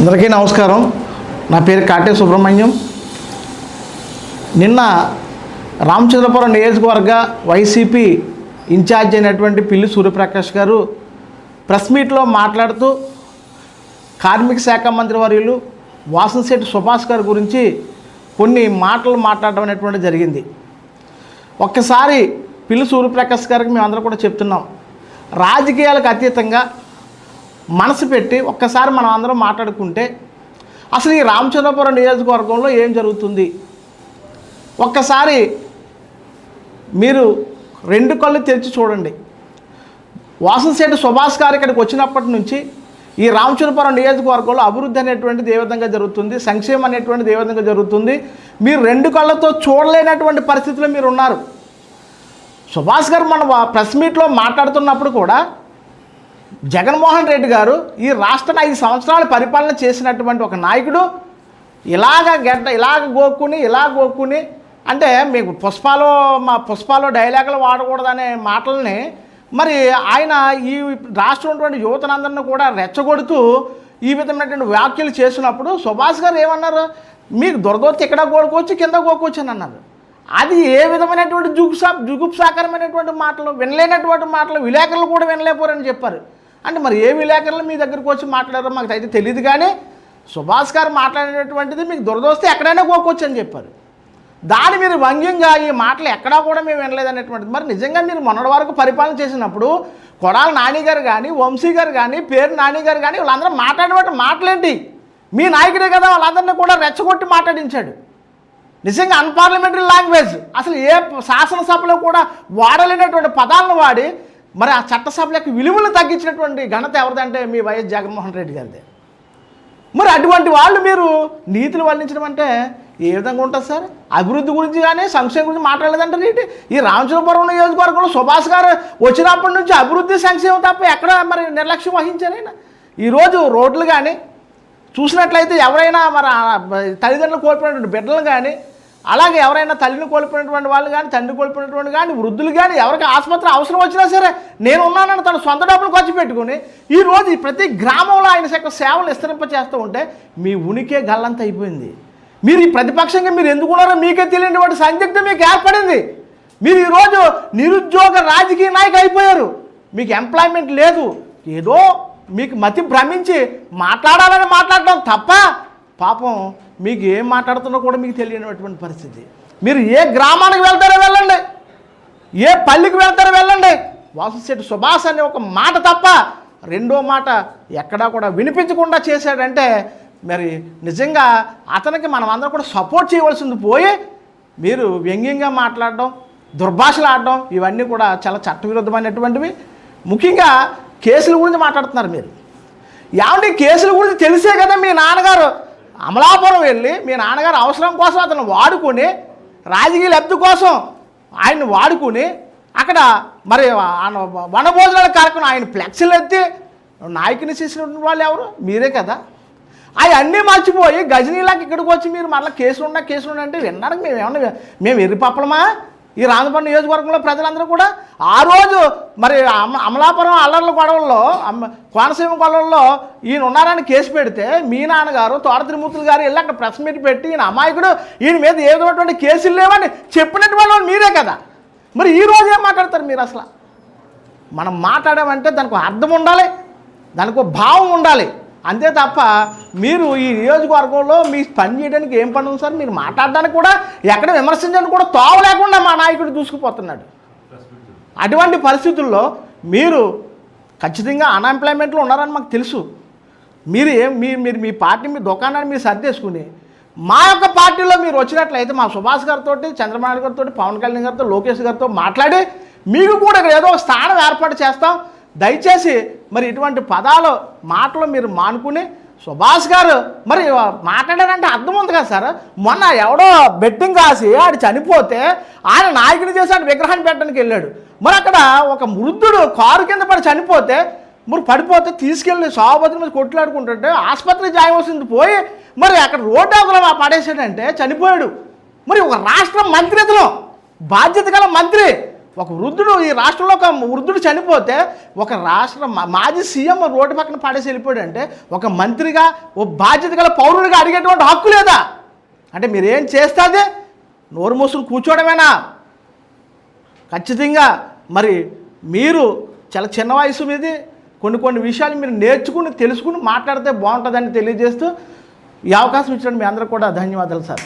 అందరికీ నమస్కారం. నా పేరు కాటే సుబ్రహ్మణ్యం. నిన్న రామచంద్రపురం నియోజకవర్గ వైసీపీ ఇన్ఛార్జ్ అయినటువంటి పిల్లి సూర్యప్రకాష్ గారు ప్రెస్ మీట్లో మాట్లాడుతూ కార్మిక శాఖ మంత్రి వర్యులు వాసంశెట్టి సుభాష్ గారి గురించి కొన్ని మాటలు మాట్లాడడం అనేటువంటి జరిగింది. ఒక్కసారి పిల్లి సూర్యప్రకాష్ గారికి మేమందరం కూడా చెప్తున్నాం, రాజకీయాలకు అతీతంగా మనసు పెట్టి ఒక్కసారి మనం అందరం మాట్లాడుకుంటే అసలు ఈ రామచంద్రపురం నియోజకవర్గంలో ఏం జరుగుతుంది ఒక్కసారి మీరు రెండు కళ్ళు తెరిచి చూడండి. వాసంశెట్టి సుభాష్ గారు ఇక్కడికి వచ్చినప్పటి నుంచి ఈ రామచంద్రపురం నియోజకవర్గంలో అభివృద్ధి అనేటువంటిది ఏ విధంగా జరుగుతుంది, సంక్షేమం అనేటువంటిది ఏ విధంగా జరుగుతుంది, మీరు రెండు కళ్ళతో చూడలేనటువంటి పరిస్థితిలో మీరు ఉన్నారు. సుభాష్ గారు మన ప్రెస్ మీట్లో మాట్లాడుతున్నప్పుడు కూడా జగన్మోహన్ రెడ్డి గారు ఈ రాష్ట్రాన్ని 5 సంవత్సరాలు పరిపాలన చేసినటువంటి ఒక నాయకుడు ఇలాగ గోక్కుని అంటే మీకు పుష్పాలో డైలాగులు వాడకూడదనే మాటల్ని మరి ఆయన ఈ రాష్ట్రం ఉన్నటువంటి యువతనందరినీ కూడా రెచ్చగొడుతూ ఈ విధమైనటువంటి వ్యాఖ్యలు చేసినప్పుడు సుభాష్ గారు ఏమన్నారు, మీకు దొరదొచ్చి ఇక్కడ గోడుకోవచ్చు కింద గోకోవచ్చు అని అన్నారు. అది ఏ విధమైనటువంటి జుగుప్సాకరమైనటువంటి మాటలు, వినలేనటువంటి మాటలు విలేకరులు కూడా వినలేకపోరని చెప్పారు. అంటే మరి ఏ విలేకరులు మీ దగ్గరికి వచ్చి మాట్లాడారో మాకు అయితే తెలియదు, కానీ సుభాష్ గారు మాట్లాడేటటువంటిది మీకు దురదొస్తే ఎక్కడైనా గోకొచ్చు అని చెప్పారు. దాని మీరు వ్యంగ్యంగా ఈ మాటలు ఎక్కడా కూడా మేము వినలేదనేటువంటిది. మరి నిజంగా మీరు మొన్నటి వరకు పరిపాలన చేసినప్పుడు కొడాల నాని గారు కానీ, వంశీ గారు కానీ, పేరు నాని గారు కానీ వాళ్ళందరూ మాట్లాడేటువంటి మాటలేంటి? మీ నాయకుడే కదా వాళ్ళందరినీ కూడా రెచ్చగొట్టి మాట్లాడించాడు. నిజంగా అన్పార్లమెంటరీ లాంగ్వేజ్, అసలు ఏ శాసనసభలో కూడా వాడలేనటువంటి పదాలను వాడి మరి ఆ చట్టసభలకు విలువలు తగ్గించినటువంటి ఘనత ఎవరిదంటే మీ వైఎస్ జగన్మోహన్ రెడ్డి గారిదే. మరి అటువంటి వాళ్ళు మీరు నీతులు వల్లించడం అంటే ఏ విధంగా ఉంటుంది సార్? అభివృద్ధి గురించి కానీ సంక్షేమం గురించి మాట్లాడలేదంటారు ఏంటి? ఈ రామచంద్రపురం నియోజకవర్గంలో సుభాష్ గారు వచ్చినప్పటి నుంచి అభివృద్ధి సంక్షేమం తప్ప ఎక్కడ మరి నిర్లక్ష్యం వహించారైనా? ఈరోజు రోడ్లు కానీ చూసినట్లయితే ఎవరైనా మరి తల్లిదండ్రులు కోల్పోయినటువంటి బిడ్డలు కానీ, అలాగే ఎవరైనా తల్లిని కోల్పోయినటువంటి వాళ్ళు కానీ, తండ్రి కోల్పోయినటువంటి కానీ, వృద్ధులు కానీ ఎవరికి ఆసుపత్రి అవసరం వచ్చినా సరే నేను ఉన్నానని తన సొంత డబ్బులు ఖర్చు పెట్టుకుని ఈరోజు ప్రతి గ్రామంలో ఆయన యొక్క సేవలు విస్తరింపచేస్తూ ఉంటే మీ ఉనికే గల్లంత అయిపోయింది. మీరు ఈ ప్రతిపక్షంగా మీరు ఎందుకున్నారో మీకే తెలియనటువంటి సందిగ్ధం మీకు ఏర్పడింది. మీరు ఈరోజు నిరుద్యోగ రాజకీయ నాయకు అయిపోయారు. మీకు ఎంప్లాయ్మెంట్ లేదు, ఏదో మీకు మతి భ్రమించి మాట్లాడాలని మాట్లాడడం తప్ప పాపం మీకు ఏం మాట్లాడుతున్నా కూడా మీకు తెలియనటువంటి పరిస్థితి. మీరు ఏ గ్రామానికి వెళ్తారో వెళ్ళండి, ఏ పల్లికి వెళ్తారో వెళ్ళండి, వాసంశెట్టి సుభాష్ అనే ఒక మాట తప్ప రెండో మాట ఎక్కడా కూడా వినిపించకుండా చేశాడంటే మరి నిజంగా అతనికి మనం అందరం కూడా సపోర్ట్ చేయవలసింది పోయి మీరు వ్యంగ్యంగా మాట్లాడడం, దుర్భాషలు ఆడడం ఇవన్నీ కూడా చాలా చట్టవిరుద్ధమైనటువంటివి. ముఖ్యంగా కేసుల గురించి మాట్లాడుతున్నారు మీరు. ఏమంటే కేసుల గురించి తెలిసే కదా మీ నాన్నగారు అమలాపురం వెళ్ళి మీ నాన్నగారు అవసరం కోసం అతను వాడుకొని రాజకీయ లబ్ధి కోసం ఆయన్ని వాడుకుని అక్కడ మరి వనభోజనాల కార్యక్రమం ఆయన ఫ్లెక్సీలు ఎత్తి నాయకుని చేసిన వాళ్ళు ఎవరు? మీరే కదా. అవన్నీ మర్చిపోయి గజనీలాకి ఇక్కడికి వచ్చి మీరు మళ్ళీ కేసులు అంటే వినడానికి మేము ఎర్రిపప్పలమా? ఈ రామచంద్రపురం నియోజకవర్గంలో ప్రజలందరూ కూడా ఆ రోజు మరి అమలాపురం అల్లర్ల గొడవల్లో కోనసీమ గొడవల్లో ఈయన ఉన్నారని కేసు పెడితే మీ నాన్నగారు తోట తిరుమూర్తులు గారు వెళ్ళి అక్కడ ప్రెస్ మీట్ పెట్టి ఈయన అమాయకుడు, ఈయన మీద ఏ విధమైనటువంటి కేసులు లేవని చెప్పినటువంటి వాళ్ళు మీరే కదా. మరి ఈ రోజు ఏం మాట్లాడతారు మీరు? అసలు మనం మాట్లాడామంటే దానికి అర్థం ఉండాలి, దానికి భావం ఉండాలి, అంతే తప్ప మీరు ఈ నియోజకవర్గంలో మీ పని చేయడానికి ఏం పని ఉంది సార్? మీరు మాట్లాడడానికి కూడా ఎక్కడ విమర్శించడానికి కూడా తోవ లేకుండా మా నాయకుడు దూసుకుపోతున్నాడు. అటువంటి పరిస్థితుల్లో మీరు ఖచ్చితంగా అన్ఎంప్లాయ్మెంట్లో ఉన్నారని మాకు తెలుసు. మీరు మీ పార్టీ మీ దుకాణాన్ని మీరు సర్దేసుకుని మా యొక్క పార్టీలో మీరు వచ్చినట్లయితే మా సుభాష్ గారితో, చంద్రబాబు నాయుడు గారితో, పవన్ కళ్యాణ్ గారితో, లోకేష్ గారితో మాట్లాడి మీకు కూడా ఇక్కడ ఏదో ఒక స్థానం ఏర్పాటు చేస్తాం. దయచేసి మరి ఇటువంటి మాటలు మీరు మానుకుని సుభాష్ గారు మరి మాట్లాడారంటే అర్థం ఉంది కదా సార్. మొన్న ఎవడో బెట్టింగ్ కాసి ఆడు చనిపోతే ఆయన నాయకుని చేసి ఆడు విగ్రహాన్ని పెట్టడానికి వెళ్ళాడు. మరి అక్కడ ఒక వృద్ధుడు కారు కింద పడి చనిపోతే మరి పడిపోతే తీసుకెళ్ళి సాగుబతుల మీద కొట్లాడుకుంటుంటే ఆసుపత్రికి జాయవలసింది పోయి మరి అక్కడ రోడ్డు అవతల పడేసాడంటే చనిపోయాడు. మరి ఒక రాష్ట్ర మంత్రిత్వం బాధ్యత గల మంత్రి ఒక వృద్ధుడు, ఈ రాష్ట్రంలో ఒక వృద్ధుడు చనిపోతే ఒక రాష్ట్ర మాజీ సీఎం రోడ్డు పక్కన పాడేసి వెళ్ళిపోయాడు అంటే ఒక మంత్రిగా, ఓ బాధ్యత గల పౌరుడిగా అడిగేటువంటి హక్కు లేదా? అంటే మీరేం చేస్తుంది? నోరు మూసుకుని కూర్చోవడమేనా? ఖచ్చితంగా మరి మీరు చాలా చిన్న వయసు మీది, కొన్ని విషయాలు మీరు నేర్చుకుని తెలుసుకుని మాట్లాడితే బాగుంటుందని తెలియజేస్తూ ఈ అవకాశం ఇచ్చినట్టు మీ అందరూ కూడా ధన్యవాదాలు సార్.